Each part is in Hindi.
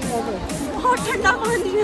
बहुत ठंडा पानी है।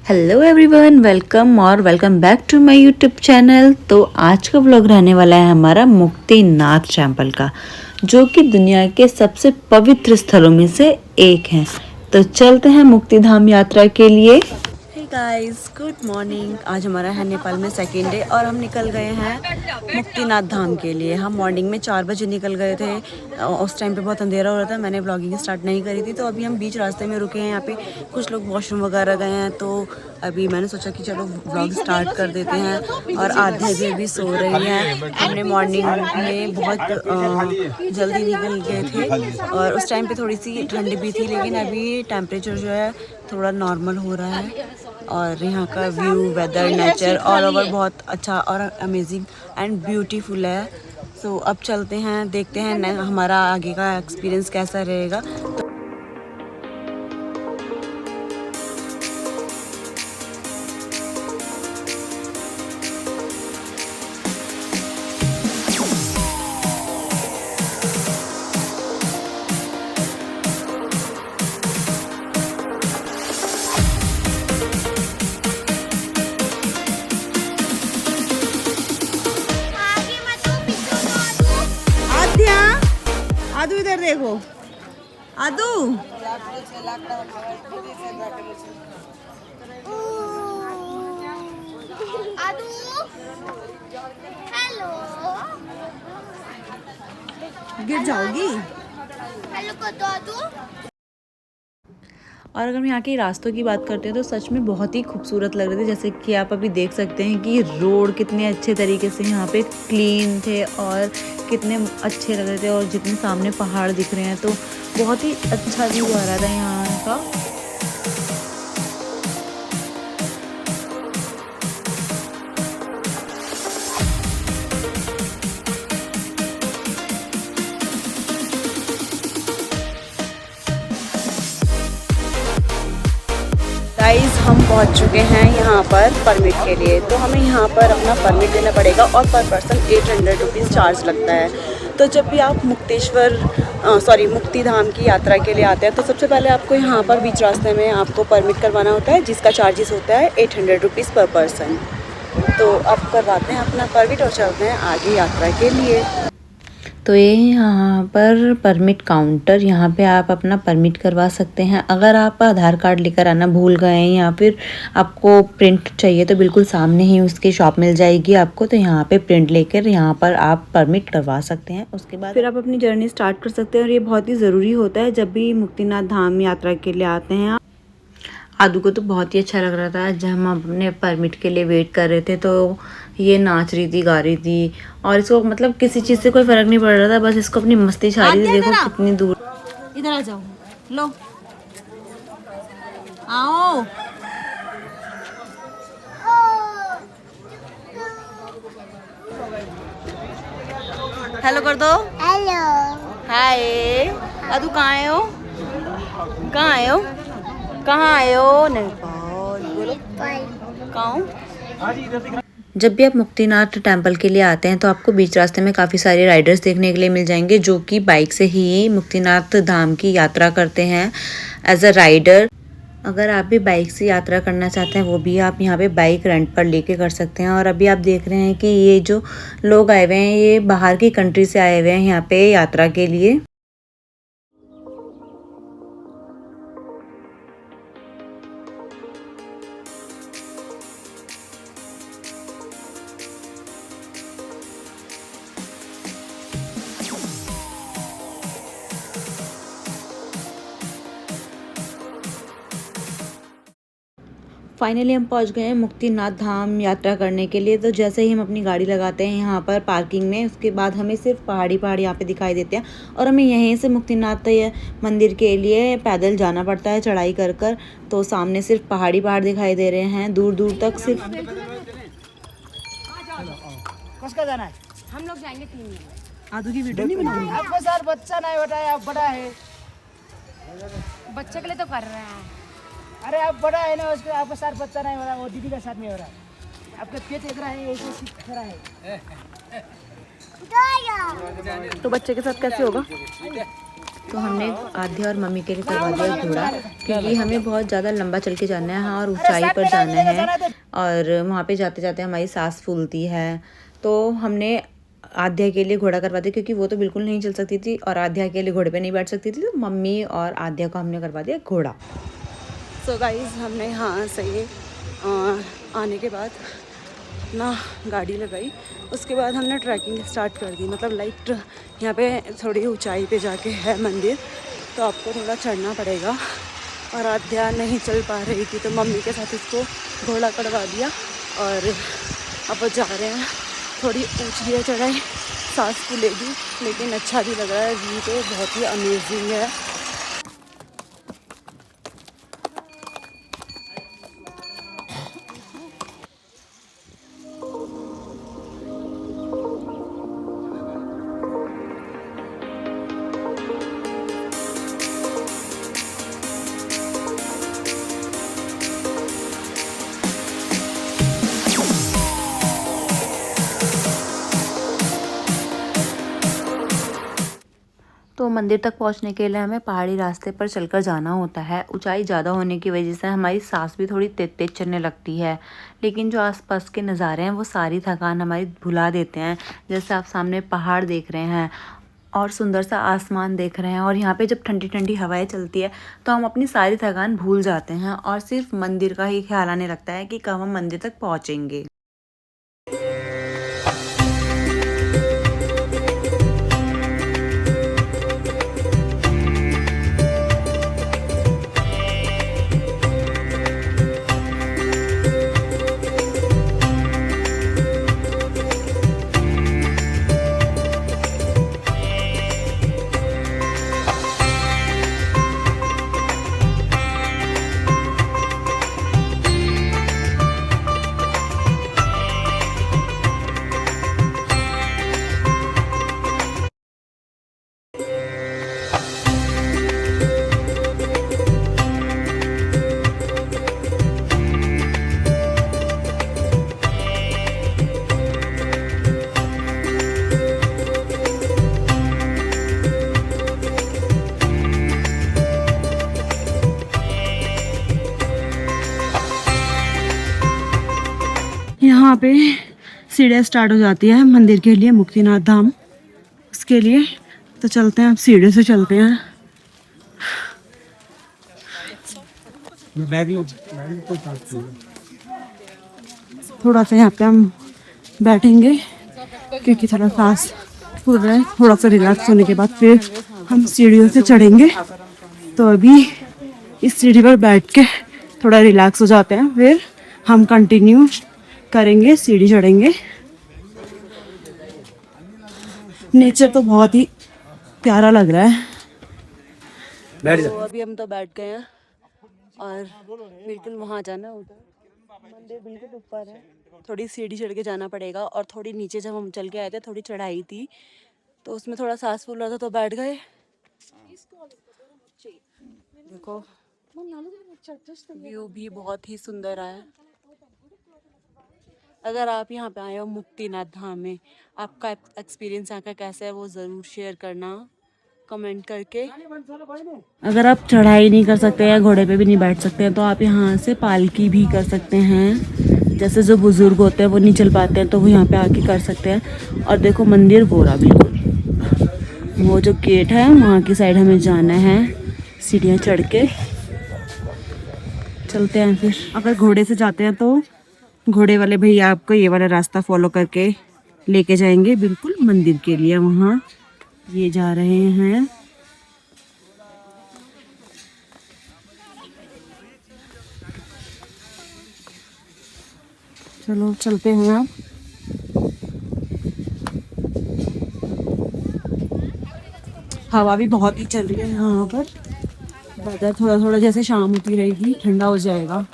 Hello everyone, welcome back to my YouTube channel. तो आज का व्लॉग रहने वाला है हमारा मुक्तिनाथ टेम्पल का, जो कि दुनिया के सबसे पवित्र स्थलों में से एक है। तो चलते हैं मुक्तिधाम यात्रा के लिए। Hey guys, good morning. आज हमारा है नेपाल में सेकेंड डे और हम निकल गए हैं मुक्तिनाथ धाम के लिए। हम मॉर्निंग में 4 बजे निकल गए थे। उस टाइम पे बहुत अंधेरा हो रहा था, मैंने ब्लॉगिंग स्टार्ट नहीं करी थी। तो अभी हम बीच रास्ते में रुके हैं। यहाँ पे कुछ लोग वॉशरूम वगैरह गए हैं, तो अभी मैंने सोचा कि चलो व्लॉग स्टार्ट कर देते हैं। और आधे भी सो रही हैं। हमने मॉर्निंग में बहुत जल्दी निकल गए थे और उस टाइम पे थोड़ी सी ठंड भी थी, लेकिन अभी टेम्परेचर जो है थोड़ा नॉर्मल हो रहा है। और यहाँ का view, weather, nature all over बहुत अच्छा और अमेजिंग एंड ब्यूटीफुल है। सो अब चलते हैं, देखते हैं हमारा आगे का एक्सपीरियंस कैसा रहेगा। आदू इधर देखो, आदू हेलो, गिर जाओगी। हेलो कर दो आदू। और अगर हम यहाँ के रास्तों की बात करते हैं तो सच में बहुत ही खूबसूरत लग रहे थे। जैसे कि आप अभी देख सकते हैं कि रोड कितने अच्छे तरीके से यहाँ पे क्लीन थे और कितने अच्छे लग रहे थे। और जितने सामने पहाड़ दिख रहे हैं, तो बहुत ही अच्छा व्यू आ रहा था यहाँ का। गाइस, हम पहुंच चुके हैं यहाँ पर परमिट के लिए। तो हमें यहाँ पर अपना परमिट देना पड़ेगा और पर पर्सन 800 रुपीज़ चार्ज लगता है। तो जब भी आप मुक्तिधाम की यात्रा के लिए आते हैं, तो सबसे पहले आपको यहाँ पर बीच रास्ते में आपको परमिट करवाना होता है, जिसका चार्जेस होता है 800 रुपीज़ पर पर्सन। तो अब करवाते हैं अपना परमिट और चलते हैं आगे यात्रा के लिए। तो ये यहाँ पर परमिट काउंटर, यहाँ पे आप अपना परमिट करवा सकते हैं। अगर आप आधार कार्ड लेकर आना भूल गए हैं या फिर आपको प्रिंट चाहिए, तो बिल्कुल सामने ही उसकी शॉप मिल जाएगी आपको। तो यहाँ पे प्रिंट लेकर यहाँ पर आप परमिट करवा सकते हैं। उसके बाद फिर आप अपनी जर्नी स्टार्ट कर सकते हैं। और ये बहुत ही ज़रूरी होता है जब भी मुक्तिनाथ धाम यात्रा के लिए आते हैं। आदू को तो बहुत ही अच्छा लग रहा था। जब हम अपने परमिट के लिए वेट कर रहे थे, तो ये नाच रही थी, गा रही थी, और इसको मतलब किसी चीज़ से कोई फ़र्क नहीं पड़ रहा था। बस इसको अपनी मस्ती छा रही थी। देखो कितनी दूर। इधर आ जाओ, लो आओ। हेलो कर दो। हेलो, हाय। आदू कहाँ आए हो? कहाँ आए हो? कहाँ आए हो? नेपाल बोलो। कहाँ? जब भी आप मुक्तिनाथ टेम्पल के लिए आते हैं, तो आपको बीच रास्ते में काफ़ी सारे राइडर्स देखने के लिए मिल जाएंगे, जो कि बाइक से ही मुक्तिनाथ धाम की यात्रा करते हैं एज अ राइडर। अगर आप भी बाइक से यात्रा करना चाहते हैं, वो भी आप यहाँ पे बाइक रेंट पर लेके कर सकते हैं। और अभी आप देख रहे हैं कि ये जो लोग आए हुए हैं, ये बाहर की कंट्री से आए हुए हैं यहाँ पे यात्रा के लिए। फाइनली हम पहुंच गए हैं मुक्तिनाथ धाम यात्रा करने के लिए। तो जैसे ही हम अपनी गाड़ी लगाते हैं यहाँ पर पार्किंग में, उसके बाद हमें सिर्फ पहाड़ी यहाँ पे दिखाई देते हैं। और हमें यहीं से मुक्तिनाथ मंदिर के लिए पैदल जाना पड़ता है, चढ़ाई कर कर। तो सामने सिर्फ पहाड़ दिखाई दे रहे हैं, दूर दूर तक सिर्फ। किसका जाना है? हम लोग जाएंगे 3 दिन। आदू की वीडियो नहीं बनाऊंगी। आपको सर बच्चा नहीं होता है, आप बड़ा है। बच्चे के लिए तो कर रहे हैं। अरे आप बड़ा है ना, उसके आपका साथ बच्चा नहीं हो रहा, वो दीदी का साथ में हो रहा है। आपके पेट एग रहा है, ऐसे सीख खड़ा है। तो बच्चे के साथ कैसे होगा? तो हमने आध्या और मम्मी के लिए करवा दिया घोड़ा, क्योंकि हमें बहुत ज़्यादा लंबा चल के जाना है और ऊंचाई पर जाना है, और वहाँ पे जाते जाते हमारी सांस फूलती है। तो हमने आध्या के लिए घोड़ा करवा दिया, क्योंकि वो तो बिल्कुल नहीं चल सकती थी और आध्या के लिए घोड़े पे नहीं बैठ सकती थी, तो मम्मी और आध्या को हमने करवा दिया घोड़ा। सो गाइस, हमने यहाँ से आने के बाद अपना गाड़ी लगाई, उसके बाद हमने ट्रैकिंग स्टार्ट कर दी। मतलब लाइक यहाँ पे थोड़ी ऊंचाई पे जाके है मंदिर, तो आपको थोड़ा चढ़ना पड़ेगा। और आध्या नहीं चल पा रही थी, तो मम्मी के साथ उसको घोड़ा करवा दिया और अब वो जा रहे हैं। थोड़ी ऊँची है चढ़ाई, सांस फूलेगी, लेकिन अच्छा भी लग रहा है। व्यू तो बहुत ही अमेजिंग है। तो मंदिर तक पहुंचने के लिए हमें पहाड़ी रास्ते पर चलकर जाना होता है। ऊंचाई ज़्यादा होने की वजह से हमारी सांस भी थोड़ी तेज तेज चलने लगती है, लेकिन जो आसपास के नज़ारे हैं वो सारी थकान हमारी भुला देते हैं। जैसे आप सामने पहाड़ देख रहे हैं और सुंदर सा आसमान देख रहे हैं, और यहाँ पे जब ठंडी ठंडी हवाएं चलती है तो हम अपनी सारी थकान भूल जाते हैं और सिर्फ मंदिर का ही ख्याल आने लगता है कि कब हम मंदिर तक पहुँचेंगे। यहाँ पे सीढ़ियाँ स्टार्ट हो जाती है मंदिर के लिए, मुक्तिनाथ धाम। उसके लिए तो चलते हैं, अब सीढ़ी से चलते हैं। थोड़ा सा यहाँ पे हम बैठेंगे, क्योंकि थोड़ा सांस फूल रहा है। थोड़ा सा रिलैक्स होने के बाद फिर हम सीढ़ियों से चढ़ेंगे। तो अभी इस सीढ़ी पर बैठ के थोड़ा रिलैक्स हो जाते हैं, फिर हम कंटिन्यू करेंगे, सीढ़ी चढ़ेंगे। नेचर तो बहुत ही प्यारा लग रहा है। तो अभी हम तो बैठ गए हैं और बिल्कुल वहाँ जाना होगा। मंदिर बिल्कुल ऊपर है, थोड़ी सीढ़ी चढ़ के जाना पड़ेगा। और थोड़ी नीचे जब हम चल के आए थे थोड़ी चढ़ाई थी, तो उसमें थोड़ा सांस फूल रहा था, तो बैठ गए। देखो व्यू भी बहुत ही सुंदर है। अगर आप यहाँ पे आए हो मुक्तिनाथ धाम में, आपका एक्सपीरियंस यहाँ का कैसा है वो ज़रूर शेयर करना कमेंट करके। अगर आप चढ़ाई नहीं कर सकते या घोड़े पे भी नहीं बैठ सकते हैं, तो आप यहाँ से पालकी भी कर सकते हैं। जैसे जो बुज़ुर्ग होते हैं वो नहीं चल पाते हैं, तो वो यहाँ पे आके कर सकते हैं। और देखो मंदिर वो रहा बिल्कुल, वो जो गेट है वहाँ की साइड हमें जाना है, सीढ़ियाँ चढ़ के चलते हैं। फिर अगर घोड़े से जाते हैं तो घोड़े वाले भैया आपको ये वाला रास्ता फॉलो करके लेके जाएंगे बिल्कुल मंदिर के लिए। वहाँ ये जा रहे हैं। चलो चलते हैं आप। हवा भी बहुत ही चल रही है यहाँ पर। वेदर थोड़ा थोड़ा जैसे शाम होती रहेगी ठंडा हो जाएगा।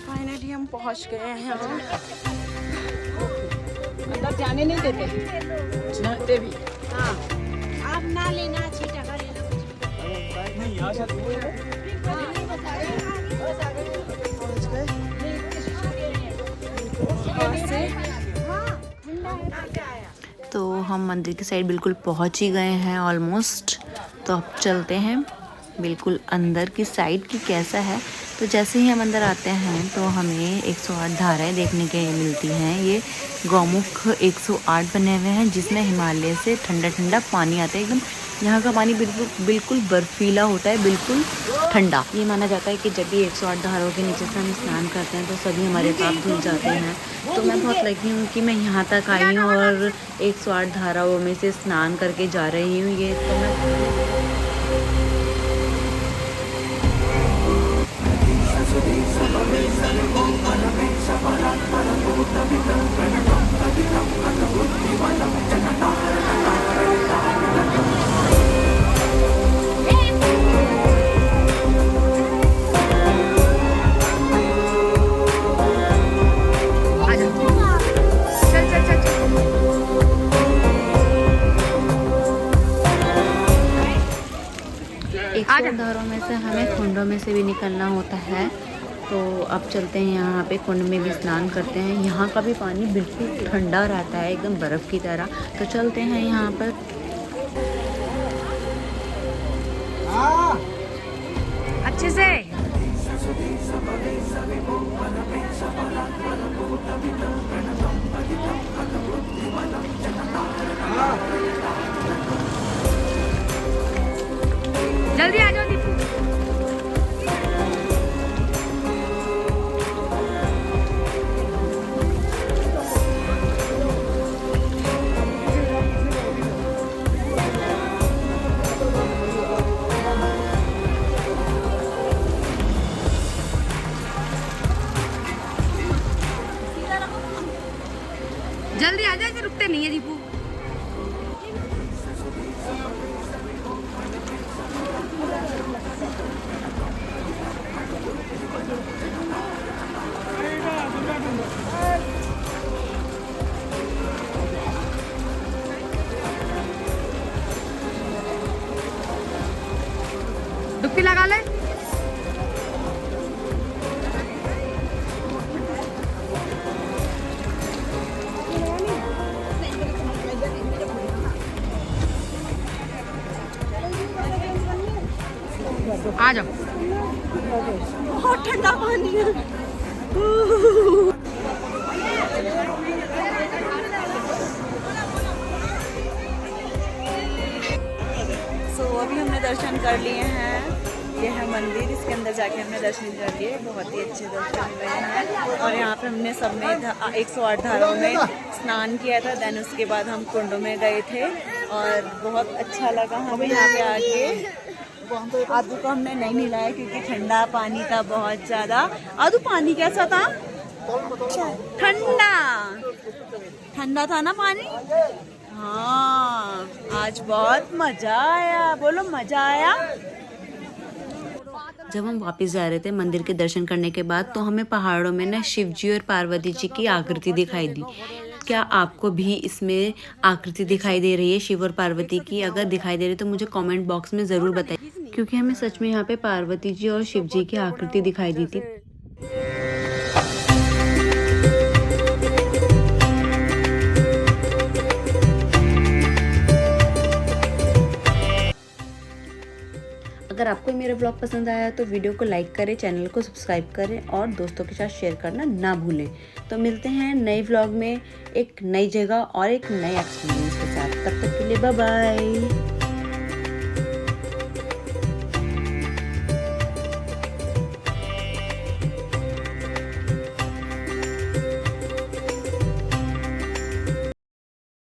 फाइनली हम पहुंच गए हैं यहाँ। अंदर जाने नहीं देते, जाते भी। हाँ, आप ना लेना, छीटा का लेना। पहुंच गए वहाँ से। तो हम मंदिर की साइड बिल्कुल पहुंच ही गए हैं ऑलमोस्ट। तो अब चलते हैं बिल्कुल अंदर की साइड की कैसा है। तो जैसे ही हम अंदर आते हैं तो हमें 108 धाराएं देखने के मिलती हैं। ये गौमुख 108 बने हुए हैं जिसमें हिमालय से ठंडा ठंडा पानी आता है। एकदम यहाँ का पानी बिल्कुल बर्फीला होता है, बिल्कुल ठंडा। ये माना जाता है कि जब भी 108 धाराओं के नीचे से हम स्नान करते हैं तो सभी हमारे पाप धुल जाते हैं। तो मैं बहुत लकी हूँ कि मैं यहाँ तक आई हूँ और 108 धाराओं में से स्नान करके जा रही हूँ। ये तो मैं धारों में से हमें कुंडों में से भी निकलना होता है। तो अब चलते हैं यहाँ पे कुंड में भी स्नान करते हैं। यहाँ का भी पानी बिल्कुल ठंडा रहता है, एकदम बर्फ़ की तरह। तो चलते हैं यहाँ पर। अच्छे से जल्दी आ जाओ दीपू। जल्दी आ जाए, रुकते नहीं है दीपू। डुबकी लगा ले। आ जाओ। बहुत ठंडा पानी है। अभी हमने दर्शन कर लिए हैं। ये है मंदिर, इसके अंदर जाके हमने दर्शन कर लिए। बहुत ही अच्छे दर्शन हुए हैं। और यहाँ पे हमने सब में 108 धाराओं में स्नान किया था। देन उसके बाद हम कुंडों में गए थे और बहुत अच्छा लगा हमें यहाँ पे आके। आदू को हमने नहीं नहलाया क्योंकि ठंडा पानी था बहुत ज़्यादा। आदू पानी कैसा था? ठंडा ठंडा था ना पानी। हाँ, आज बहुत मजा आया। बोलो मजा आया। जब हम वापस जा रहे थे मंदिर के दर्शन करने के बाद, तो हमें पहाड़ों में ना शिव जी और पार्वती जी की आकृति दिखाई दी। क्या आपको भी इसमें आकृति दिखाई दे रही है शिव और पार्वती की? अगर दिखाई दे रही है तो मुझे कमेंट बॉक्स में ज़रूर बताइए, क्योंकि हमें सच में यहाँ पे पार्वती जी और शिव जी की आकृति दिखाई दी थी। अगर आपको मेरा ब्लॉग पसंद आया तो वीडियो को लाइक करें, चैनल को सब्सक्राइब करें और दोस्तों के साथ शेयर करना ना भूलें। तो मिलते हैं नए व्लॉग में एक नई जगह और एक नए एक्सपीरियंस के साथ। तब तक के लिए बाय बाय।